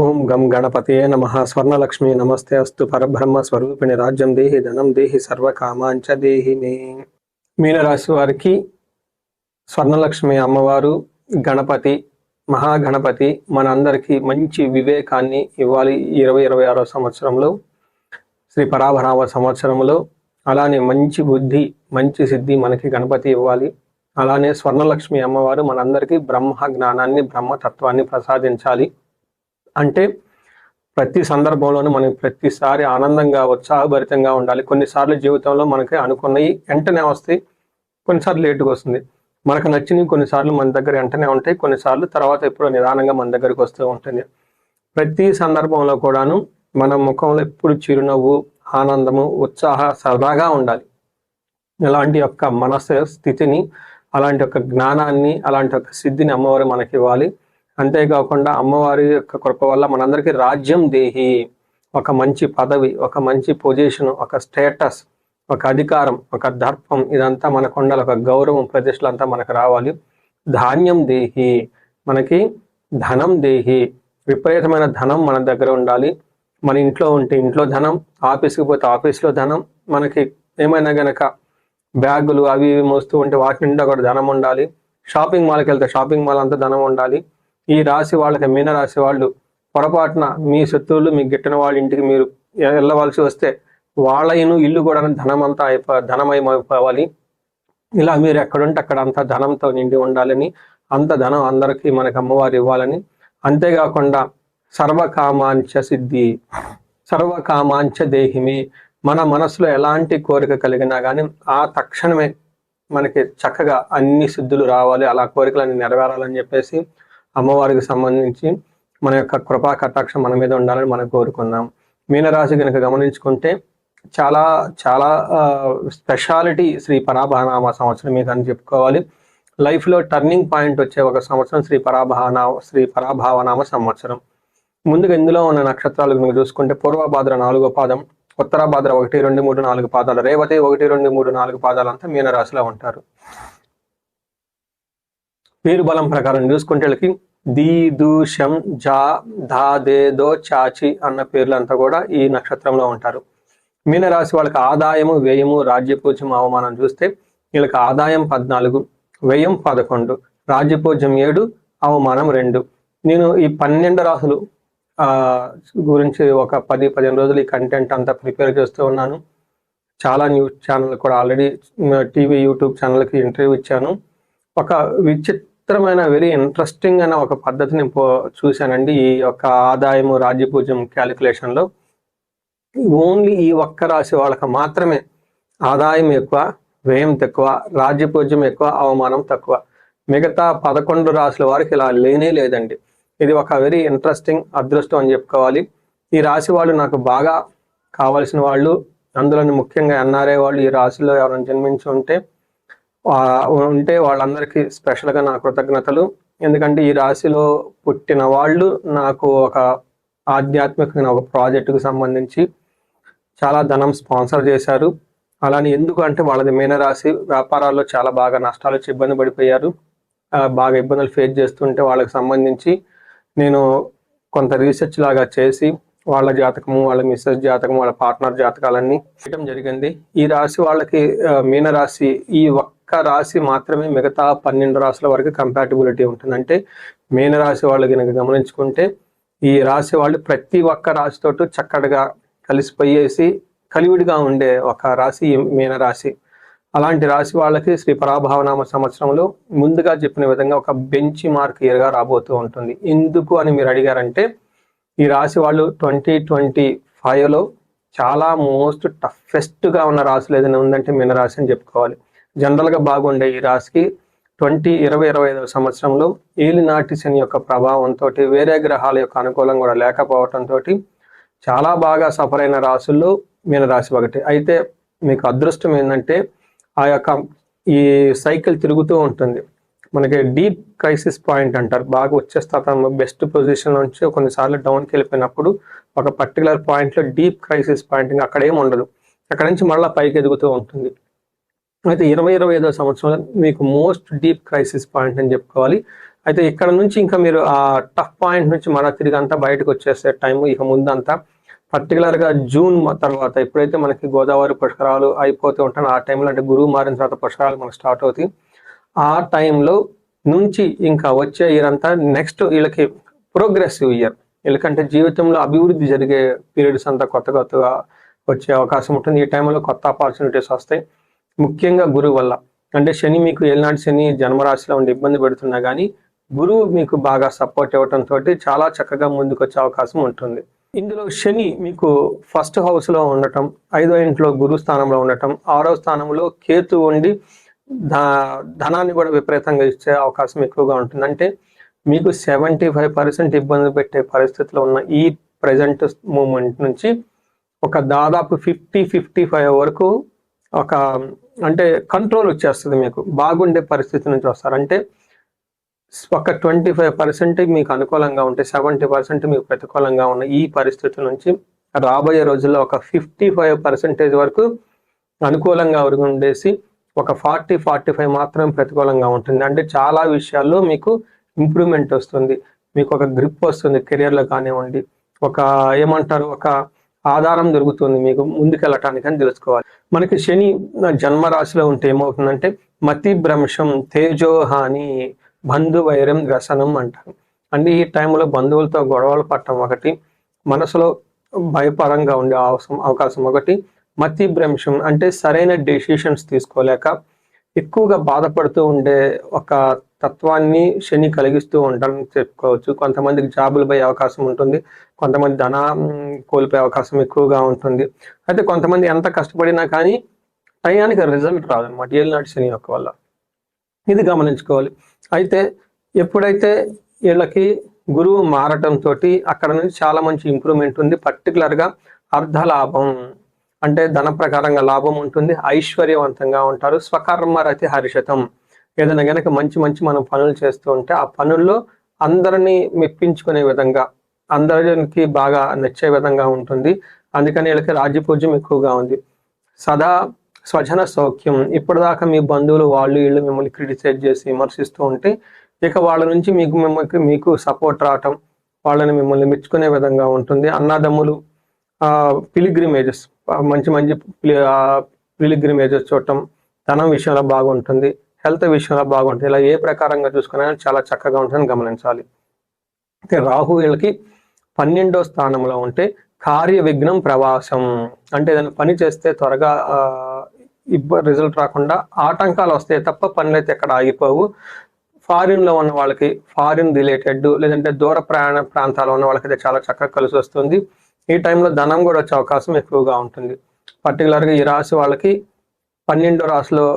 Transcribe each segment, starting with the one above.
ఓం గం గణపతే నమః. స్వర్ణలక్ష్మి నమస్తే అస్తు. పరబ్రహ్మ స్వరూపిణి రాజ్యం దేహి ధనం దేహి సర్వకామాంచ దేహి మే. మీనరాశి వారికి స్వర్ణలక్ష్మి అమ్మవారు, గణపతి, మహాగణపతి మనందరికీ మంచి వివేకాన్ని ఇవ్వాలి. 2026 సంవత్సరంలో, శ్రీ పరాభరామ సంవత్సరంలో. అలానే మంచి బుద్ధి, మంచి సిద్ధి మనకి గణపతి ఇవ్వాలి. అలానే స్వర్ణలక్ష్మి అమ్మవారు మనందరికీ బ్రహ్మ జ్ఞానాన్ని, బ్రహ్మతత్వాన్ని ప్రసాదించాలి. అంటే ప్రతి సందర్భంలోనూ మనకి ప్రతిసారి ఆనందంగా, ఉత్సాహభరితంగా ఉండాలి. కొన్నిసార్లు జీవితంలో మనకి అనుకున్నవి వెంటనే వస్తాయి, కొన్నిసార్లు లేటుగా వస్తుంది. మనకు నచ్చినవి కొన్నిసార్లు మన దగ్గర వెంటనే ఉంటాయి, కొన్నిసార్లు తర్వాత ఎప్పుడో నిదానంగా మన దగ్గరికి వస్తూ ఉంటుంది. ప్రతి సందర్భంలో కూడాను మన ముఖంలో ఎప్పుడు చిరునవ్వు, ఆనందము, ఉత్సాహ సరదాగా ఉండాలి. ఇలాంటి యొక్క మనసు స్థితిని, అలాంటి యొక్క జ్ఞానాన్ని, అలాంటి యొక్క సిద్ధిని అమ్మవారు మనకి ఇవ్వాలి. అంతేకాకుండా అమ్మవారి యొక్క కృప వల్ల మనందరికీ రాజ్యం దేహి, ఒక మంచి పదవి, ఒక మంచి పొజిషన్, ఒక స్టేటస్, ఒక అధికారం, ఒక దర్పం, ఇదంతా మనకు ఉండాలి. ఒక గౌరవం, ప్రతిష్టలు అంతా మనకు రావాలి. ధాన్యం దేహి, మనకి ధనం దేహి, విపరీతమైన ధనం మన దగ్గర ఉండాలి. మన ఇంట్లో ఉంటే ఇంట్లో ధనం, ఆఫీస్కి పోతే ఆఫీస్లో ధనం, మనకి ఏమైనా గనక బ్యాగులు అవి మోస్తూ ఉంటే వాటి నిండా కూడా ధనం ఉండాలి. షాపింగ్ మాల్కి వెళ్తే షాపింగ్ మాల్ అంతా ధనం ఉండాలి. ఈ రాశి వాళ్ళకి, మీనరాశి వాళ్ళు పొరపాటున మీ శత్రువులు, మీ గిట్టిన వాళ్ళ ఇంటికి మీరు వెళ్ళవలసి వస్తే వాళ్ళ ఇల్లు కూడా ధనమంతా ధనమయమైపోవాలి. ఇలా మీరు ఎక్కడుంటే అక్కడ అంతా ధనంతో నిండి ఉండాలని, అంత ధనం అందరికీ మనకు అమ్మవారు ఇవ్వాలని. అంతేకాకుండా సర్వకామాంచ సిద్ధి, సర్వకామాంచ దేహిమి, మన మనసులో ఎలాంటి కోరిక కలిగినా కానీ ఆ తక్షణమే మనకి చక్కగా అన్ని సిద్ధులు రావాలి, అలా కోరికలన్నీ నెరవేరాలని చెప్పేసి అమ్మవారికి సంబంధించి మన యొక్క కృపా కటాక్షం మన మీద ఉండాలని మనం కోరుకుందాం. మీనరాశి కనుక గమనించుకుంటే చాలా చాలా స్పెషాలిటీ శ్రీ పరాభనామ సంవత్సరం మీద అని చెప్పుకోవాలి. లైఫ్లో టర్నింగ్ పాయింట్ వచ్చే ఒక సంవత్సరం శ్రీ పరాభావనామ సంవత్సరం. ముందుగా ఇందులో ఉన్న నక్షత్రాలు కనుక చూసుకుంటే పూర్వభాద్ర 4వ పాదం, ఉత్తరాభాద్ర 1, 2, 3, 4 పాదాలు, రేవతి 1, 2, 3, 4 పాదాలంతా మీనరాశిలో ఉంటారు. పేరు బలం ప్రకారం చూసుకుంటే వీళ్ళకి ది, దు, శం, జా, ధా, దే, దో, చాచి అన్న పేర్లంతా కూడా ఈ నక్షత్రంలో ఉంటారు. మీనరాశి వాళ్ళకి ఆదాయము, వ్యయము, రాజ్యపూజ్యం, అవమానం చూస్తే వీళ్ళకి ఆదాయం 14, వ్యయం 11, రాజ్యపూజ్యం 7, అవమానం 2. నేను ఈ 12 రాశులు గురించి ఒక 10-15 రోజులు ఈ కంటెంట్ అంతా ప్రిపేర్ చేస్తూ ఉన్నాను. చాలా న్యూస్ ఛానల్ కూడా ఆల్రెడీ, టీవీ, యూట్యూబ్ ఛానల్కి ఇంటర్వ్యూ ఇచ్చాను. ఒక విచిత్రమైన, వెరీ ఇంట్రెస్టింగ్ అయిన ఒక పద్ధతిని చూశానండి ఈ యొక్క ఆదాయము, రాజ్యపూజ్యం క్యాలిక్యులేషన్లో. ఓన్లీ ఈ ఒక్క రాశి వాళ్ళకి మాత్రమే ఆదాయం ఎక్కువ, వ్యయం తక్కువ, రాజ్యపూజ్యం ఎక్కువ, అవమానం తక్కువ. మిగతా 11 రాశుల వారికి ఇలా లేనే లేదండి. ఇది ఒక వెరీ ఇంట్రెస్టింగ్ అదృష్టం అని చెప్పుకోవాలి. ఈ రాశి వాళ్ళు నాకు బాగా కావాల్సిన వాళ్ళు, అందులోని ముఖ్యంగా ఎన్ఆర్ఐ వాళ్ళు ఈ రాశిలో ఎవరైనా జన్మించి ఉంటే వాళ్ళందరికీ స్పెషల్గా నా కృతజ్ఞతలు. ఎందుకంటే ఈ రాశిలో పుట్టిన వాళ్ళు నాకు ఒక ఆధ్యాత్మికమైన ఒక ప్రాజెక్టుకు సంబంధించి చాలా ధనం స్పాన్సర్ చేశారు. అలానే ఎందుకు అంటే వాళ్ళది మీనరాశి, వ్యాపారాల్లో చాలా బాగా నష్టాలు వచ్చి ఇబ్బంది పడిపోయారు. బాగా ఇబ్బందులు ఫేస్ చేస్తుంటే వాళ్ళకి సంబంధించి నేను కొంత రీసెర్చ్ లాగా చేసి వాళ్ళ జాతకము, వాళ్ళ మిస్సెస్ జాతకము, వాళ్ళ పార్ట్నర్ జాతకాలన్నీ చేయడం జరిగింది. ఈ రాశి వాళ్ళకి, మీనరాశి ఈ ఒక్క రాశి మాత్రమే మిగతా 12 రాశుల వరకు కంపాటిబిలిటీ ఉంటుంది. అంటే మీనరాశి వాళ్ళు కనుక గమనించుకుంటే ఈ రాశి వాళ్ళు ప్రతి ఒక్క రాశితోటి చక్కగా కలిసిపోయేసి కలివిడిగా ఉండే ఒక రాశి మీనరాశి. అలాంటి రాశి వాళ్ళకి శ్రీ పరాభావనామ సంవత్సరంలో ముందుగా చెప్పిన విధంగా ఒక బెంచ్ మార్క్ ఇయర్గా రాబోతూ ఉంటుంది. ఎందుకు అని మీరు అడిగారంటే, ఈ రాశి వాళ్ళు 2025లో చాలా మోస్ట్ టఫెస్ట్గా ఉన్న రాశులు ఏదైనా ఉందంటే మీనరాశి అని చెప్పుకోవాలి. జనరల్గా బాగుండే ఈ రాశికి 2025 సంవత్సరంలో ఏలినాటి శని యొక్క ప్రభావంతో, వేరే గ్రహాల యొక్క అనుకూలం కూడా లేకపోవడంతో చాలా బాగా సఫర్ అయిన రాశుల్లో మీనరాశి ఒకటి. అయితే మీకు అదృష్టం ఏంటంటే ఆ యొక్క ఈ సైకిల్ తిరుగుతూ ఉంటుంది. మనకి డీప్ క్రైసిస్ పాయింట్ అంటారు. బాగా వచ్చేస్తా బెస్ట్ పొజిషన్ నుంచి కొన్నిసార్లు డౌన్కి వెళ్ళిపోయినప్పుడు ఒక పర్టికులర్ పాయింట్లో డీప్ క్రైసిస్ పాయింట్, అక్కడ ఏమి ఉండదు, అక్కడ నుంచి మళ్ళీ పైకి ఎదుగుతూ ఉంటుంది. అయితే 2025 సంవత్సరంలో మీకు మోస్ట్ డీప్ క్రైసిస్ పాయింట్ అని చెప్పుకోవాలి. అయితే ఇక్కడ నుంచి ఇంకా మీరు ఆ టఫ్ పాయింట్ నుంచి మరో తిరిగి అంతా బయటకు వచ్చేసే టైం ఇక ముందంతా పర్టికులర్గా జూన్ తర్వాత ఎప్పుడైతే మనకి గోదావరి పుష్కరాలు అయిపోతూ ఉంటాయో ఆ టైంలో, అంటే గురువు మారిన తర్వాత పుష్కరాలు మనకు స్టార్ట్ అవుతాయి. ఆ టైంలో నుంచి ఇంకా వచ్చే ఇయర్ అంతా నెక్స్ట్ వీళ్ళకి ప్రోగ్రెసివ్ ఇయర్. వీళ్ళకంటే జీవితంలో అభివృద్ధి జరిగే పీరియడ్స్ అంతా కొత్తగా వచ్చే అవకాశం ఉంటుంది. ఈ టైంలో కొత్త ఆపర్చునిటీస్ వస్తాయి, ముఖ్యంగా గురువు వల్ల. అంటే శని మీకు ఏలినాటి శని జన్మరాశిలో ఉండి ఇబ్బంది పెడుతున్నా కానీ గురువు మీకు బాగా సపోర్ట్ ఇవ్వడంతో చాలా చక్కగా ముందుకు వచ్చే అవకాశం ఉంటుంది. ఇందులో శని మీకు ఫస్ట్ హౌస్లో ఉండటం, 5వ ఇంట్లో గురు స్థానంలో ఉండటం, 6వ స్థానంలో కేతు ఉండి ధనాన్ని కూడా విపరీతంగా ఇచ్చే అవకాశం ఎక్కువగా ఉంటుంది. అంటే మీకు 75% ఇబ్బంది పెట్టే పరిస్థితిలో ఉన్న ఈ ప్రజెంట్ మూమెంట్ నుంచి ఒక దాదాపు 50-55 వరకు ఒక అంటే కంట్రోల్ వచ్చేస్తుంది. మీకు బాగుండే పరిస్థితి నుంచి వస్తారు. అంటే ఒక 25% మీకు అనుకూలంగా ఉంటే 70% మీకు ప్రతికూలంగా ఉన్న ఈ పరిస్థితి నుంచి రాబోయే రోజుల్లో ఒక 55% వరకు అనుకూలంగా ఉండేసి ఒక 40-45 మాత్రం ప్రతికూలంగా ఉంటుంది. అంటే చాలా విషయాల్లో మీకు ఇంప్రూవ్మెంట్ వస్తుంది, మీకు ఒక గ్రిప్ వస్తుంది కెరియర్లో కానివ్వండి, ఒక ఏమంటారు ఒక ఆధారం దొరుకుతుంది మీకు ముందుకెళ్ళటానికి అని తెలుసుకోవాలి. మనకి శని జన్మరాశిలో ఉంటే ఏమవుతుందంటే మతి భ్రంశం, తేజోహాని, బంధువైరం, వ్యసనం అంటారు. అంటే ఈ టైంలో బంధువులతో గొడవలు పడటం ఒకటి, మనసులో భయపరంగా ఉండే అవకాశం ఒకటి, మతి భ్రంశం అంటే సరైన డెసిషన్స్ తీసుకోలేక ఎక్కువగా బాధపడుతూ ఉండే ఒక తత్వాన్ని శని కలిగిస్తూ ఉంటారని చెప్పుకోవచ్చు. కొంతమందికి జాబులు పోయే అవకాశం ఉంటుంది, కొంతమంది కోల్పోయే అవకాశం ఎక్కువగా ఉంటుంది. అయితే కొంతమంది ఎంత కష్టపడినా కానీ టయానికి రిజల్ట్ రాదనమాట ఏలినాటి శని యొక్క వల్ల. ఇది గమనించుకోవాలి. అయితే ఎప్పుడైతే వీళ్ళకి గురువు మారటంతో అక్కడ నుంచి చాలా మంచి ఇంప్రూవ్మెంట్ ఉంది. పర్టికులర్గా అర్ధలాభం అంటే ధన ప్రకారంగా లాభం ఉంటుంది, ఐశ్వర్యవంతంగా ఉంటారు. స్వకర్మ రతి హర్షితం, ఏదైనా కనుక మంచి మనం పనులు చేస్తూ ఉంటే ఆ పనుల్లో అందరినీ మెప్పించుకునే విధంగా, అందరికి బాగా నచ్చే విధంగా ఉంటుంది. అందుకని వీళ్ళకి రాజ్యపూజ్యం ఎక్కువగా ఉంది. సదా స్వజన సౌఖ్యం, ఇప్పటిదాకా మీ బంధువులు వాళ్ళు వీళ్ళు మిమ్మల్ని క్రిటిసైజ్ చేసి విమర్శిస్తూ ఉంటే ఇక వాళ్ళ నుంచి మీకు సపోర్ట్ రావటం, వాళ్ళని మిమ్మల్ని మెచ్చుకునే విధంగా ఉంటుంది. అన్నదమ్ములు పిలిగ్రిమేజెస్, మంచి పిలిగ్రిమేజెస్ చూడటం, ధనం విషయంలో బాగుంటుంది, హెల్త్ విషయంలో బాగుంటుంది. ఇలా ఏ ప్రకారంగా చూసుకున్నా చాలా చక్కగా ఉంటుందని గమనించాలి. అయితే రాహు వీళ్ళకి 12వ స్థానంలో ఉంటే కార్య విఘ్నం ప్రవాసం, అంటే ఏదైనా పని చేస్తే త్వరగా రిజల్ట్ రాకుండా ఆటంకాలు వస్తాయి తప్ప పనులు అయితే ఎక్కడ ఆగిపోవు. ఫారిన్లో ఉన్న వాళ్ళకి, ఫారిన్ రిలేటెడ్ లేదంటే దూర ప్రాంతాల్లో ఉన్న వాళ్ళకైతే చాలా చక్కగా కలిసి వస్తుంది. ఈ టైంలో ధనం కూడా వచ్చే అవకాశం ఎక్కువగా ఉంటుంది. పర్టికులర్గా ఈ రాశి వాళ్ళకి 12వ రాశిలో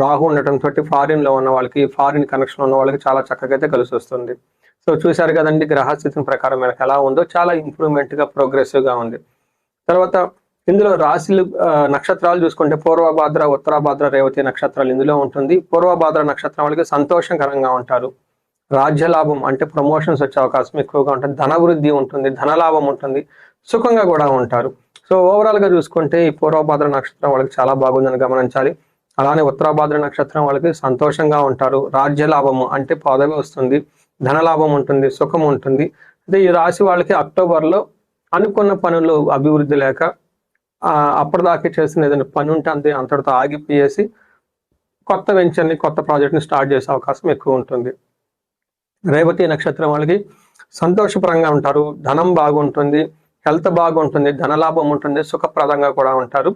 రాహు ఉండటంతో ఫారిన్లో ఉన్న వాళ్ళకి, ఫారిన్ కనెక్షన్ ఉన్న వాళ్ళకి చాలా చక్కగా అయితే కలిసి వస్తుంది. సో చూశారు కదండి గ్రహస్థితి ప్రకారం మనకు ఎలా ఉందో, చాలా ఇంప్రూవ్మెంట్గా ప్రోగ్రెసివ్గా ఉంది. తర్వాత ఇందులో రాశులు నక్షత్రాలు చూసుకుంటే పూర్వభాద్ర, ఉత్తరాభాద్ర, రేవతి నక్షత్రాలు ఇందులో ఉంటుంది. పూర్వభాద్ర నక్షత్రం వాళ్ళకి సంతోషకరంగా ఉంటారు, రాజ్యలాభం అంటే ప్రమోషన్స్ వచ్చే అవకాశం ఎక్కువగా ఉంటుంది, ధనవృద్ధి ఉంటుంది, ధనలాభం ఉంటుంది, సుఖంగా కూడా ఉంటారు. సో ఓవరాల్గా చూసుకుంటే ఈ పూర్వభాద్ర నక్షత్రం వాళ్ళకి చాలా బాగుందని గమనించాలి. అలానే ఉత్తరాభాద్ర నక్షత్రం వాళ్ళకి సంతోషంగా ఉంటారు, రాజ్యలాభము అంటే పదవి వస్తుంది, ధనలాభం ఉంటుంది, సుఖం ఉంటుంది. అదే ఈ రాశి వాళ్ళకి అక్టోబర్లో అనుకున్న పనులు అభివృద్ధి లేక అప్పటిదాకా చేసిన ఏదైనా పని ఉంటే అంతటితో ఆగిపోయేసి కొత్త వెంచర్ని, కొత్త ప్రాజెక్ట్ని స్టార్ట్ చేసే అవకాశం ఎక్కువ ఉంటుంది. రేవతి నక్షత్రం వాళ్ళకి సంతోషపరంగా ఉంటారు, ధనం బాగుంటుంది, హెల్త్ బాగుంటుంది, ధనలాభం ఉంటుంది, సుఖప్రదంగా కూడా ఉంటారు.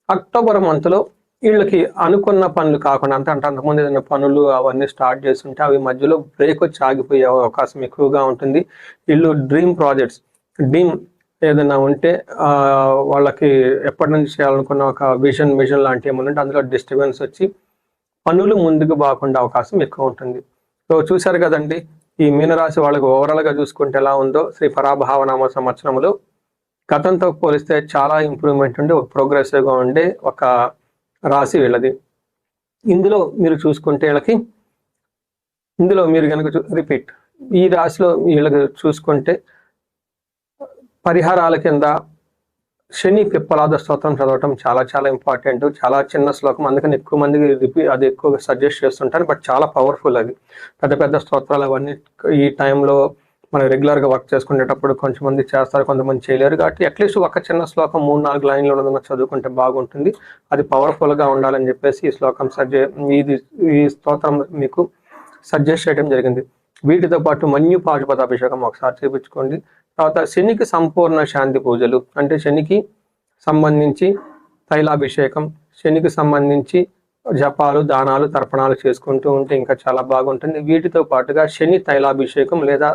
అక్టోబర్ మంత్లో వీళ్ళకి అనుకున్న పనులు కాకుండా అంటే అంతకుముందు ఏదైనా పనులు అవన్నీ స్టార్ట్ చేస్తుంటే అవి మధ్యలో బ్రేక్ వచ్చి ఆగిపోయే అవకాశం ఎక్కువగా ఉంటుంది. వీళ్ళు డ్రీమ్ ప్రాజెక్ట్స్, ఏదైనా ఉంటే వాళ్ళకి ఎప్పటి నుంచి చేయాలనుకున్న ఒక విజన్ లాంటి ఏమన్నా ఉంటే అందులో డిస్టర్బెన్స్ వచ్చి పనులు ముందుకు బాగుండే అవకాశం ఎక్కువ ఉంటుంది. సో చూశారు కదండి ఈ మీనరాశి వాళ్ళకి ఓవరాల్గా చూసుకుంటే ఎలా ఉందో. శ్రీ పరాభావనామ సంవత్సరంలో గతంతో పోలిస్తే చాలా ఇంప్రూవ్మెంట్ ఉండి ప్రోగ్రెసివ్గా ఉండే ఒక రాశి వీళ్ళది. ఇందులో మీరు చూసుకుంటే వీళ్ళకి, ఇందులో మీరు కనుక రిపీట్ ఈ రాశిలో వీళ్ళకి చూసుకుంటే పరిహారాల కింద శని పిప్పలాద స్తోత్రం చదవటం చాలా చాలా ఇంపార్టెంట్. చాలా చిన్న శ్లోకం, అందుకని ఎక్కువ మందికి అది ఎక్కువగా సజెస్ట్ చేస్తుంటాను. బట్ చాలా పవర్ఫుల్ అది. పెద్ద పెద్ద స్తోత్రాలు అవన్నీ ఈ టైంలో మనం రెగ్యులర్గా వర్క్ చేసుకునేటప్పుడు కొంతమంది చేస్తారు, కొంతమంది చేయలేరు. కాబట్టి అట్లీస్ట్ ఒక చిన్న శ్లోకం 3-4 లైన్లు ఉన్నదన్న చదువుకుంటే బాగుంటుంది. అది పవర్ఫుల్గా ఉండాలని చెప్పేసి ఈ శ్లోకం ఈ స్తోత్రం మీకు సజెస్ట్ చేయడం జరిగింది. వీటితో పాటు మన్యు పాశుపత అభిషేకం ఒకసారి చేయించుకోండి. తర్వాత శనికి సంపూర్ణ శాంతి పూజలు, అంటే శనికి సంబంధించి తైలాభిషేకం, శనికి సంబంధించి జపాలు, దానాలు, తర్పణాలు చేసుకుంటూ ఉంటే ఇంకా చాలా బాగుంటుంది. వీటితో పాటుగా శని తైలాభిషేకం లేదా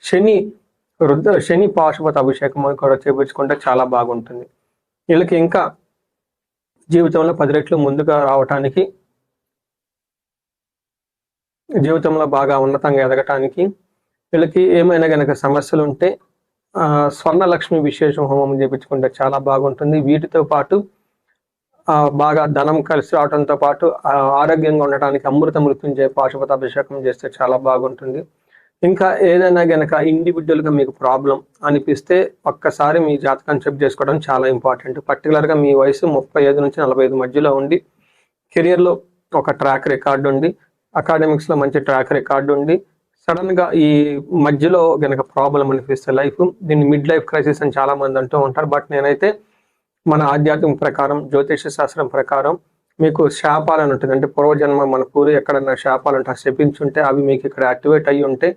శని పాశుపత అభిషేకం కూడా చేయించుకుంటే చాలా బాగుంటుంది. వీళ్ళకి ఇంకా జీవితంలో 10 రెట్లు ముందుగా రావటానికి, జీవితంలో బాగా ఉన్నతంగా ఎదగటానికి, వీళ్ళకి ఏమైనా గనక సమస్యలు ఉంటే స్వర్ణలక్ష్మి విశేష హోమం చేయించుకుంటే చాలా బాగుంటుంది. వీటితో పాటు బాగా ధనం కలిసి రావడంతో పాటు ఆరోగ్యంగా ఉండటానికి అమృత మృత్యుంజయ పాశుపత అభిషేకం చేస్తే చాలా బాగుంటుంది. ఇంకా ఏదైనా గనక ఇండివిజువల్గా మీకు ప్రాబ్లం అనిపిస్తే ఒక్కసారి మీ జాతకాన్ని చెక్ చేసుకోవడం చాలా ఇంపార్టెంట్. పర్టికులర్గా మీ వయసు 35 నుంచి 45 మధ్యలో ఉండి, కెరియర్లో ఒక ట్రాక్ రికార్డు ఉండి, అకాడమిక్స్లో మంచి ట్రాక్ రికార్డు ఉండి, సడన్గా ఈ మధ్యలో గనక ప్రాబ్లం అనిపిస్తే లైఫ్, దీన్ని మిడ్ లైఫ్ క్రైసిస్ అని చాలా మంది అంటూ ఉంటారు. బట్ నేనైతే మన ఆధ్యాత్మిక ప్రకారం, జ్యోతిష శాస్త్రం ప్రకారం మీకు శాపాలని ఉంటుంది, అంటే పూర్వజన్మ మన పూర్వ ఎక్కడన్నా శాపాలు ఉంటే శపించుంటే అవి మీకు ఇక్కడ యాక్టివేట్ అయ్యి ఉంటే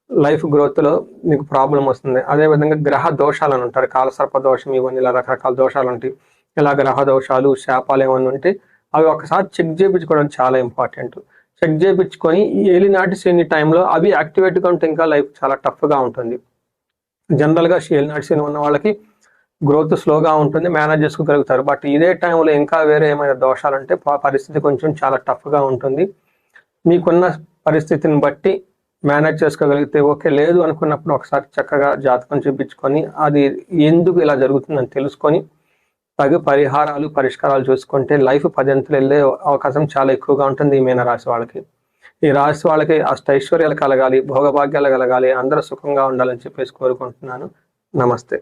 లైఫ్ గ్రోత్లో మీకు ప్రాబ్లం వస్తుంది. అదేవిధంగా గ్రహ దోషాలు అని ఉంటారు, కాలసర్ప దోషం, ఇవన్నీ ఇలా రకరకాల దోషాలు ఉంటాయి. ఇలా గ్రహ దోషాలు, శాపాలు ఏమన్నా ఉంటే అవి ఒకసారి చెక్ చేయించుకోవడం చాలా ఇంపార్టెంట్. చెక్ చేయించుకొని ఏలినాటి శని టైంలో అవి యాక్టివేట్గా ఉంటే ఇంకా లైఫ్ చాలా టఫ్గా ఉంటుంది. జనరల్గా ఏలినాటి శని ఉన్న వాళ్ళకి గ్రోత్ స్లోగా ఉంటుంది, మేనేజ్ చేసుకోగలుగుతారు. బట్ ఇదే టైంలో ఇంకా వేరే ఏమైనా దోషాలు అంటే పరిస్థితి కొంచెం చాలా టఫ్గా ఉంటుంది. మీకున్న పరిస్థితిని బట్టి మేనేజ్ చేసుకోగలిగితే ఓకే, లేదు అనుకున్నప్పుడు ఒకసారి చక్కగా జాతకం చూపించుకొని అది ఎందుకు ఇలా జరుగుతుందని తెలుసుకొని తగు పరిహారాలు, పరిష్కారాలు చూసుకుంటే లైఫ్ 10 అంతలు వెళ్ళే అవకాశం చాలా ఎక్కువగా ఉంటుంది ఈ మీనరాశి వాళ్ళకి. ఈ రాశి వాళ్ళకి అష్టైశ్వర్యాలు కలగాలి, భోగభాగ్యాలు కలగాలి, అందరూ సుఖంగా ఉండాలని చెప్పేసి కోరుకుంటున్నాను. నమస్తే.